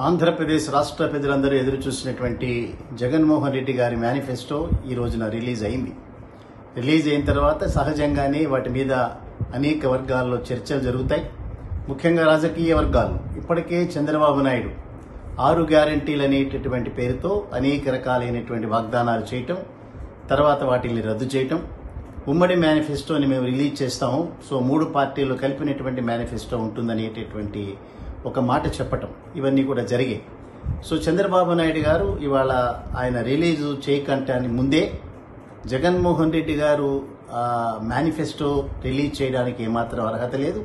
ఆంధ్రప్రదేశ్ రాష్ట్ర ప్రజలందరూ ఎదురు చూసినటువంటి జగన్మోహన్ రెడ్డి గారి మేనిఫెస్టో ఈ రోజున రిలీజ్ అయింది. రిలీజ్ అయిన తర్వాత సహజంగానే వాటి మీద అనేక వర్గాల్లో చర్చలు జరుగుతాయి. ముఖ్యంగా రాజకీయ వర్గాలు ఇప్పటికే చంద్రబాబు నాయుడు 6 గ్యారంటీలు అనేటటువంటి పేరుతో అనేక రకాలైనటువంటి వాగ్దానాలు చేయటం, తర్వాత వాటిని రద్దు చేయటం, ఉమ్మడి మేనిఫెస్టోని మేము రిలీజ్ చేస్తాము, సో 3 పార్టీలు కలిపినటువంటి మేనిఫెస్టో ఉంటుందనేటటువంటి ఒక మాట చెప్పటం, ఇవన్నీ కూడా జరిగాయి. సో చంద్రబాబు నాయుడు గారు ఇవాళ ఆయన రిలీజ్ చేయకంటాని ముందే జగన్మోహన్ రెడ్డి గారు మేనిఫెస్టో రిలీజ్ చేయడానికి ఏమాత్రం అర్హత లేదు.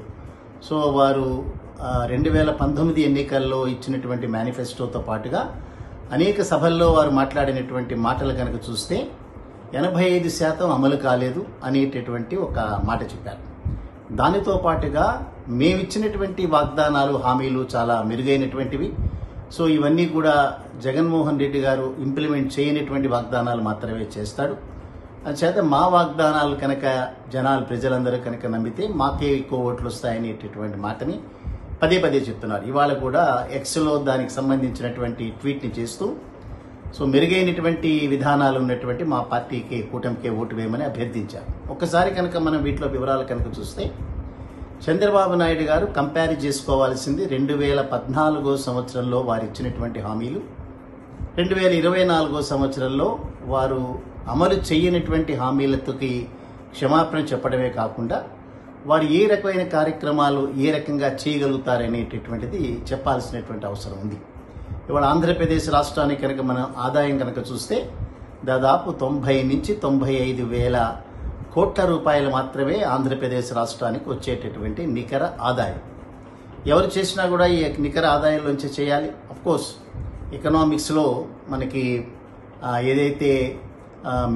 సో వారు 2019 ఎన్నికల్లో ఇచ్చినటువంటి మేనిఫెస్టోతో పాటుగా అనేక సభల్లో వారు మాట్లాడినటువంటి మాటలు కనుక చూస్తే 85% అమలు కాలేదు అనేటటువంటి ఒక మాట చెప్పారు. దానితో పాటుగా మేమిచ్చినటువంటి వాగ్దానాలు, హామీలు చాలా మెరుగైనటువంటివి. సో ఇవన్నీ కూడా జగన్మోహన్ రెడ్డి గారు ఇంప్లిమెంట్ చేయనటువంటి వాగ్దానాలు మాత్రమే చేస్తాడు. అందుచేత మా వాగ్దానాలు కనుక ప్రజలందరూ కనుక నమ్మితే మాకే ఎక్కువ ఓట్లు వస్తాయనేటటువంటి మాటని పదే పదే చెప్తున్నారు. ఇవాళ కూడా ఎక్స్లో దానికి సంబంధించినటువంటి ట్వీట్ని చేస్తూ సో మెరుగైనటువంటి విధానాలు ఉన్నటువంటి మా పార్టీకి, కూటమికే ఓటు వేయమని అభ్యర్థించారు. ఒక్కసారి కనుక మనం వీటిలో వివరాలు కనుక చూస్తే చంద్రబాబు నాయుడు గారు కంపేర్ చేసుకోవాల్సింది 2014 సంవత్సరంలో వారు ఇచ్చినటువంటి హామీలు, 2024 సంవత్సరంలో వారు అమలు చేయనటువంటి హామీలతోకి క్షమాపణ చెప్పడమే కాకుండా వారు ఏ రకమైన కార్యక్రమాలు ఏ రకంగా చేయగలుగుతారనేటటువంటిది చెప్పాల్సినటువంటి అవసరం ఉంది. ఇవాళ ఆంధ్రప్రదేశ్ రాష్ట్రానికి కనుక మనం ఆదాయం కనుక చూస్తే దాదాపు 90 నుంచి 95 వేల కోట్ల రూపాయలు మాత్రమే ఆంధ్రప్రదేశ్ రాష్ట్రానికి వచ్చేటటువంటి నికర ఆదాయం. ఎవరు చేసినా కూడా ఈ నికర ఆదాయంలోంచి చేయాలి. అఫ్కోర్స్ ఎకనామిక్స్లో మనకి ఏదైతే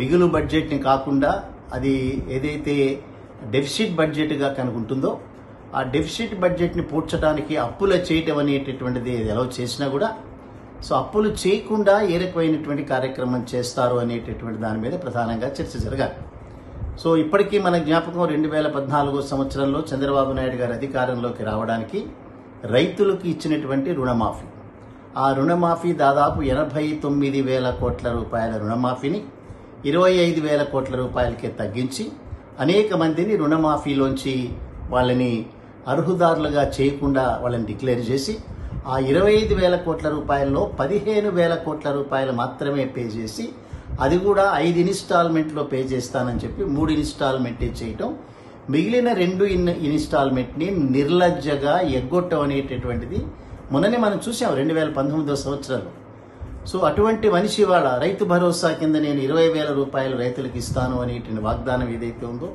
మిగులు బడ్జెట్ని కాకుండా అది ఏదైతే డెఫిసిట్ బడ్జెట్గా కనుక ఉంటుందో ఆ డెఫిసిట్ బడ్జెట్ని పూడ్చడానికి అప్పులు చేయటం అనేటటువంటిది ఎలా చేసినా కూడా సో అప్పులు చేయకుండా ఏ రకమైనటువంటి కార్యక్రమం చేస్తారు అనేటటువంటి దాని మీద ప్రధానంగా చర్చ జరగాలి. సో ఇప్పటికీ మన జ్ఞాపకం 2014 సంవత్సరంలో చంద్రబాబు నాయుడు గారు అధికారంలోకి రావడానికి రైతులకు ఇచ్చినటువంటి రుణమాఫీ, ఆ రుణమాఫీ దాదాపు 89 వేల కోట్ల రూపాయల రుణమాఫీని 25 వేల కోట్ల రూపాయలకే తగ్గించి అనేక మందిని రుణమాఫీలోంచి వాళ్ళని అర్హుదారులుగా చేయకుండా వాళ్ళని డిక్లేర్ చేసి ఆ 25 వేల కోట్ల రూపాయల్లో 15 వేల కోట్ల రూపాయలు మాత్రమే పే చేసి, అది కూడా 5 ఇన్స్టాల్మెంట్లో పే చేస్తానని చెప్పి 3 ఇన్స్టాల్మెంటే చేయటం, మిగిలిన 2 ఇన్స్టాల్మెంట్ని నిర్లజ్జగా ఎగ్గొట్టం అనేటటువంటిది మొన్ననే మనం చూసాం 2019 సంవత్సరంలో. సో అటువంటి మనిషి వాళ్ళ రైతు భరోసా కింద నేను 20,000 రూపాయలు రైతులకు ఇస్తాను అనేటువంటి వాగ్దానం ఏదైతే ఉందో,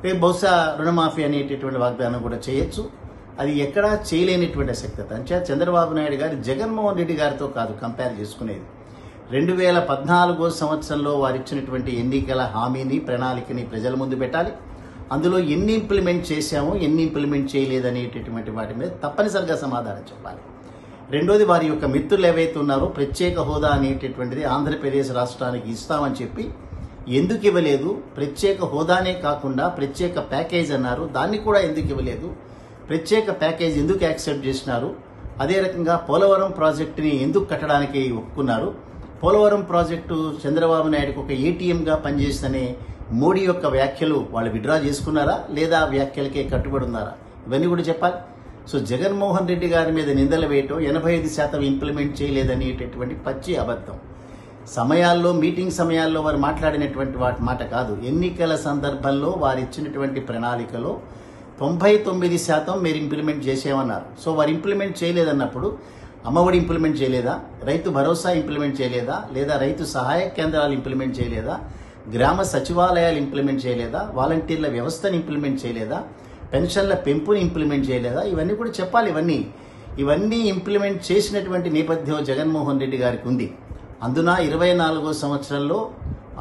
రేపు బహుశా రుణమాఫీ అనేటటువంటి వాగ్దానం కూడా చేయొచ్చు. అది ఎక్కడా చేయలేనిటువంటి శక్తి. అంటే చంద్రబాబు నాయుడు గారు జగన్మోహన్ రెడ్డి గారితో కాదు కంపేర్ చేసుకునేది. 2014 సంవత్సరంలో వారు ఇచ్చినటువంటి ఎన్నికల హామీని, ప్రణాళికని ప్రజల ముందు పెట్టాలి. అందులో ఎన్ని ఇంప్లిమెంట్ చేశామో, ఎన్ని ఇంప్లిమెంట్ చేయలేదనేటటువంటి వాటి మీద తప్పనిసరిగా సమాధానం చెప్పాలి. రెండోది, వారి యొక్క మిత్రులు ఏవైతే ఉన్నారో ప్రత్యేక హోదా అనేటటువంటిది ఆంధ్రప్రదేశ్ రాష్ట్రానికి ఇస్తామని చెప్పి ఎందుకు ఇవ్వలేదు, ప్రత్యేక హోదానే కాకుండా ప్రత్యేక ప్యాకేజ్ అన్నారు, దాన్ని కూడా ఎందుకు ఇవ్వలేదు, ప్రత్యేక ప్యాకేజ్ ఎందుకు యాక్సెప్ట్ చేసినారు, అదే రకంగా పోలవరం ప్రాజెక్టుని ఎందుకు కట్టడానికి ఒప్పుకున్నారు, పోలవరం ప్రాజెక్టు చంద్రబాబు నాయుడుకు ఒక ఏటీఎంగా పనిచేస్తేనే మోడీ యొక్క వ్యాఖ్యలు వాళ్ళు విడ్రా చేసుకున్నారా లేదా వ్యాఖ్యలకే కట్టుబడి ఉన్నారా, ఇవన్నీ కూడా చెప్పాలి. సో జగన్మోహన్ రెడ్డి గారి మీద నిందలు వేయటం 85% ఇంప్లిమెంట్ చేయలేదనేటటువంటి పచ్చి అబద్ధం. మీటింగ్ సమయాల్లో వారు మాట్లాడినటువంటి మాట కాదు. ఎన్నికల సందర్భంలో వారు ఇచ్చినటువంటి ప్రణాళికలో 99% మీరు ఇంప్లిమెంట్ చేసేమన్నారు. సో వారు ఇంప్లిమెంట్ చేయలేదన్నప్పుడు అమ్మఒడి ఇంప్లిమెంట్ చేయలేదా, రైతు భరోసా ఇంప్లిమెంట్ చేయలేదా, లేదా రైతు సహాయ కేంద్రాలు ఇంప్లిమెంట్ చేయలేదా, గ్రామ సచివాలయాలు ఇంప్లిమెంట్ చేయలేదా, వాలంటీర్ల వ్యవస్థను ఇంప్లిమెంట్ చేయలేదా, పెన్షన్ల పెంపుని ఇంప్లిమెంట్ చేయలేదా, ఇవన్నీ కూడా చెప్పాలి. ఇవన్నీ ఇంప్లిమెంట్ చేసినటువంటి నేపథ్యం జగన్మోహన్ రెడ్డి గారికి ఉంది. అందున 24 సంవత్సరంలో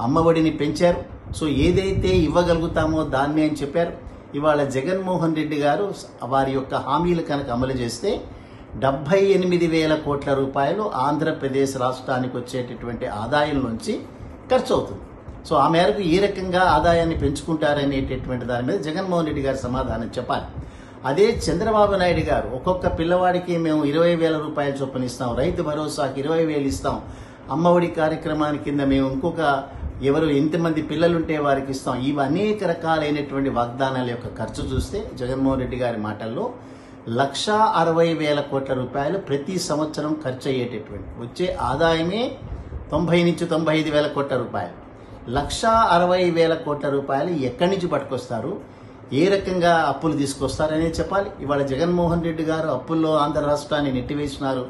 అమ్మఒడిని పెంచారు. సో ఏదైతే ఇవ్వగలుగుతామో దాన్నే అని చెప్పారు. ఇవాళ జగన్మోహన్ రెడ్డి గారు వారి యొక్క హామీలు కనుక అమలు చేస్తే 78 వేల కోట్ల రూపాయలు ఆంధ్రప్రదేశ్ రాష్ట్రానికి వచ్చేటటువంటి ఆదాయం నుంచి ఖర్చు అవుతుంది. సో ఆ మేరకు ఏ రకంగా ఆదాయాన్ని పెంచుకుంటారనేటటువంటి దాని మీద జగన్మోహన్ రెడ్డి గారి సమాధానం చెప్పాలి. అదే చంద్రబాబు నాయుడు గారు ఒక్కొక్క పిల్లవాడికి మేము 20,000 రూపాయలు చొప్పున ఇస్తాం, రైతు భరోసాకి 20,000 ఇస్తాం, అమ్మఒడి కార్యక్రమానికి కింద మేము ఇంకొక ఎంతమంది పిల్లలుంటే వారికి ఇస్తాం, ఇవి అనేక రకాలైనటువంటి వాగ్దానాల యొక్క ఖర్చు చూస్తే జగన్మోహన్ రెడ్డి గారి మాటల్లో 1,60,000 కోట్ల రూపాయలు ప్రతి సంవత్సరం ఖర్చు అయ్యేటటువంటి వచ్చే ఆదాయమే 90 నుంచి 95,000 కోట్ల రూపాయలు. 1,60,000 కోట్ల రూపాయలు ఎక్కడి నుంచి పట్టుకొస్తారు, ఏ రకంగా అప్పులు తీసుకొస్తారనే చెప్పాలి. ఇవాళ జగన్మోహన్ రెడ్డి గారు అప్పుల్లో ఆంధ్ర రాష్ట్రాన్ని నెట్టివేసినారు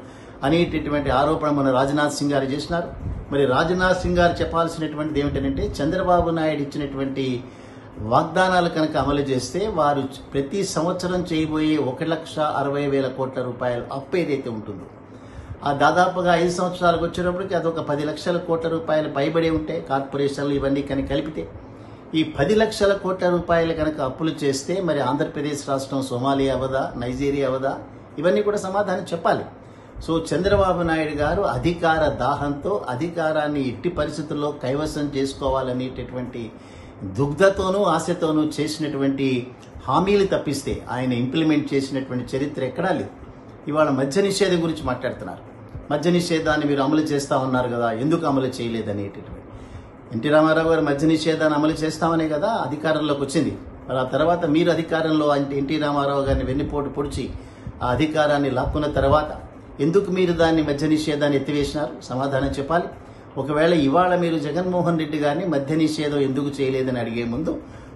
అనేటటువంటి ఆరోపణ మన రాజ్నాథ్ సింగ్ గారు చేసినారు. మరి రాజ్నాథ్ సింగ్ గారు చెప్పాల్సినటువంటిది ఏమిటంటే చంద్రబాబు నాయుడు ఇచ్చినటువంటి వాగ్దానాలు కనుక అమలు చేస్తే వారు ప్రతి సంవత్సరం చేయబోయే 1,60,000 కోట్ల రూపాయల అప్పు ఏదైతే ఉంటుందో ఆ దాదాపుగా 5 సంవత్సరాలకు వచ్చేటప్పటికి అదొక 10 లక్షల కోట్ల రూపాయలు పైబడి ఉంటాయి. కార్పొరేషన్లు ఇవన్నీ కనుక కలిపితే ఈ 10 లక్షల కోట్ల రూపాయలు కనుక అప్పులు చేస్తే మరి ఆంధ్రప్రదేశ్ రాష్ట్రం సోమాలియా అవదా, నైజీరియా అవదా? ఇవన్నీ కూడా సమాధానం చెప్పాలి. సో చంద్రబాబు నాయుడు గారు అధికార దాహంతో అధికారాన్ని ఎట్టి పరిస్థితుల్లో కైవసం చేసుకోవాలనేటటువంటి దుగ్ధతోనూ ఆశతోనూ చేసినటువంటి హామీలు తప్పిస్తే ఆయన ఇంప్లిమెంట్ చేసినటువంటి చరిత్ర ఎక్కడా లేదు. ఇవాళ మద్య నిషేధం గురించి మాట్లాడుతున్నారు. మద్య నిషేధాన్ని మీరు అమలు చేస్తా ఉన్నారు కదా, ఎందుకు అమలు చేయలేదనేటటువంటి ఎన్టీ రామారావు గారు మద్య నిషేధాన్ని అమలు చేస్తామనే కదా అధికారంలోకి వచ్చింది. మరి ఆ తర్వాత మీరు అధికారంలో ఎన్టీ రామారావు గారిని వెన్నుపోటు పొడిచి ఆ అధికారాన్ని లాక్కున్న తర్వాత ఎందుకు మీరు దాన్ని మద్య నిషేధాన్ని ఎత్తివేసినారు? సమాధానం చెప్పాలి. ఒకవేళ ఇవాళ మీరు జగన్మోహన్ రెడ్డి గారిని మద్య నిషేధం ఎందుకు చేయలేదని అడిగే ముందు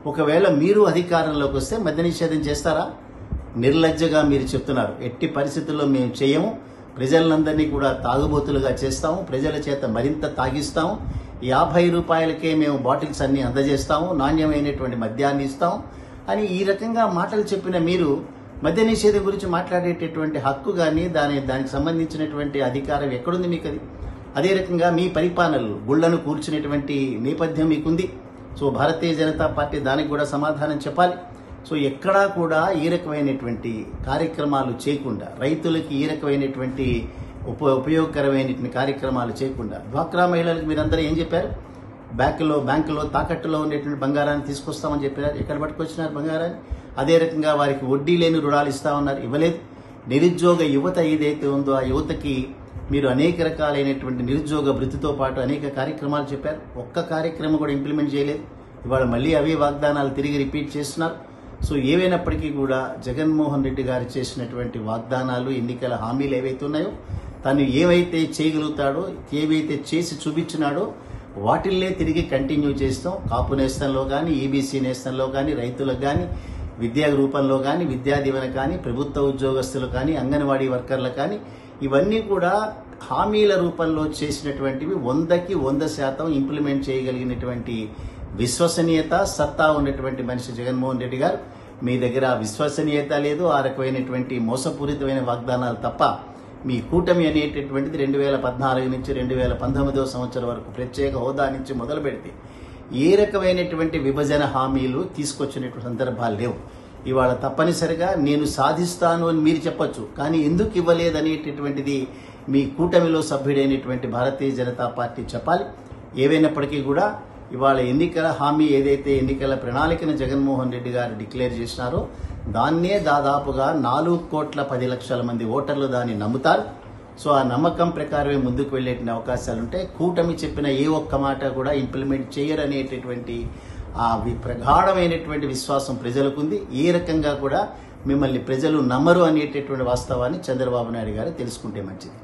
ఒకవేళ మీరు అధికారంలోకి వస్తే మద్య నిషేధం చేస్తారా? నిర్లజ్జగా మీరు చెప్తున్నారు ఎట్టి పరిస్థితుల్లో మేము చేయము, ప్రజలందరినీ కూడా తాగుబోతులుగా చేస్తాము, ప్రజల చేత మరింత తాగిస్తాము, 50 రూపాయలకే మేము బాటిల్స్ అన్ని అందజేస్తాము, నాణ్యమైనటువంటి మద్యాన్ని ఇస్తాం అని ఈ రకంగా మాటలు చెప్పిన మీరు మద్య నిషేధం గురించి మాట్లాడేటటువంటి హక్కు కానీ దానికి సంబంధించినటువంటి అధికారం ఎక్కడుంది మీకు? అదే రకంగా మీ పరిపాలనలు గుళ్లను కూర్చునేటువంటి నేపథ్యం మీకుంది. సో భారతీయ జనతా పార్టీ దానికి కూడా సమాధానం చెప్పాలి. సో ఎక్కడా కూడా ఈ రకమైనటువంటి కార్యక్రమాలు చేయకుండా, రైతులకి ఈ రకమైనటువంటి ఉపయోగకరమైనటువంటి కార్యక్రమాలు చేయకుండా, డ్వాక్రా మహిళలకు మీరందరూ ఏం చెప్పారు? బ్యాంకులో తాకట్టులో ఉండేటువంటి బంగారాన్ని తీసుకొస్తామని చెప్పారు. ఎక్కడ పట్టుకొచ్చినారు బంగారాన్ని? అదే రకంగా వారికి వడ్డీ లేని రుణాలు ఇస్తామన్నారు, ఇవ్వలేదు. నిరుద్యోగ యువత ఏదైతే ఉందో ఆ యువతకి మీరు అనేక రకాలైనటువంటి నిరుద్యోగ వృత్తితో పాటు అనేక కార్యక్రమాలు చెప్పారు. ఒక్క కార్యక్రమం కూడా ఇంప్లిమెంట్ చేయలేదు. ఇవాళ మళ్ళీ అవే వాగ్దానాలు తిరిగి రిపీట్ చేస్తున్నారు. సో ఏవైనప్పటికీ కూడా జగన్మోహన్ రెడ్డి గారు చేసినటువంటి వాగ్దానాలు, ఎన్నికల హామీలు ఏవైతే ఉన్నాయో తను ఏవైతే చేయగలుగుతాడో, ఏవైతే చేసి చూపించినాడో వాటిల్లే తిరిగి కంటిన్యూ చేస్తాం. కాపు నేస్తంలో కానీ, ఈబీసీ నేస్తంలో కానీ, రైతులకు కానీ, విద్యా రూపంలో కానీ, విద్యా దీవెన కానీ, ప్రభుత్వ ఉద్యోగస్తులు కానీ, అంగన్వాడీ వర్కర్లు కానీ, ఇవన్నీ కూడా హామీల రూపంలో చేసినటువంటివి 100కి 100% ఇంప్లిమెంట్ చేయగలిగినటువంటి విశ్వసనీయత, సత్తా ఉన్నటువంటి మనిషి జగన్మోహన్ రెడ్డి గారు. మీ దగ్గర విశ్వసనీయత లేదు, ఆ రకమైనటువంటి మోసపూరితమైన వాగ్దానాలు తప్ప మీ కూటమి అనేటటువంటిది 2014 నుంచి 2019 సంవత్సరం వరకు ప్రత్యేక హోదా నుంచి మొదలు పెడితే ఏ రకమైనటువంటి విభజన హామీలు తీసుకొచ్చినటువంటి సందర్భాలు లేవు. ఇవాళ తప్పనిసరిగా నేను సాధిస్తాను అని మీరు చెప్పొచ్చు, కానీ ఎందుకు ఇవ్వలేదనేటటువంటిది మీ కూటమిలో సభ్యుడైనటువంటి భారతీయ జనతా పార్టీ చెప్పాలి. ఏవైనప్పటికీ కూడా ఇవాళ ఎన్నికల హామీ ఏదైతే ఎన్నికల ప్రణాళికను జగన్మోహన్ రెడ్డి గారు డిక్లేర్ చేసినారో దాన్నే దాదాపుగా 4,10,00,000 మంది ఓటర్లు దాన్ని నమ్ముతారు. సో ఆ నమ్మకం ప్రకారమే ముందుకు వెళ్లే అవకాశాలుంటాయి. కూటమి చెప్పిన ఏ ఒక్క మాట కూడా ఇంప్లిమెంట్ చేయరనేటటువంటి ఆ ప్రగాఢమైనటువంటి విశ్వాసం ప్రజలకు ఉంది. ఏ రకంగా కూడా మిమ్మల్ని ప్రజలు నమ్మరు అనేటటువంటి వాస్తవాన్ని చంద్రబాబు నాయుడు గారు తెలుసుకుంటే మంచిది.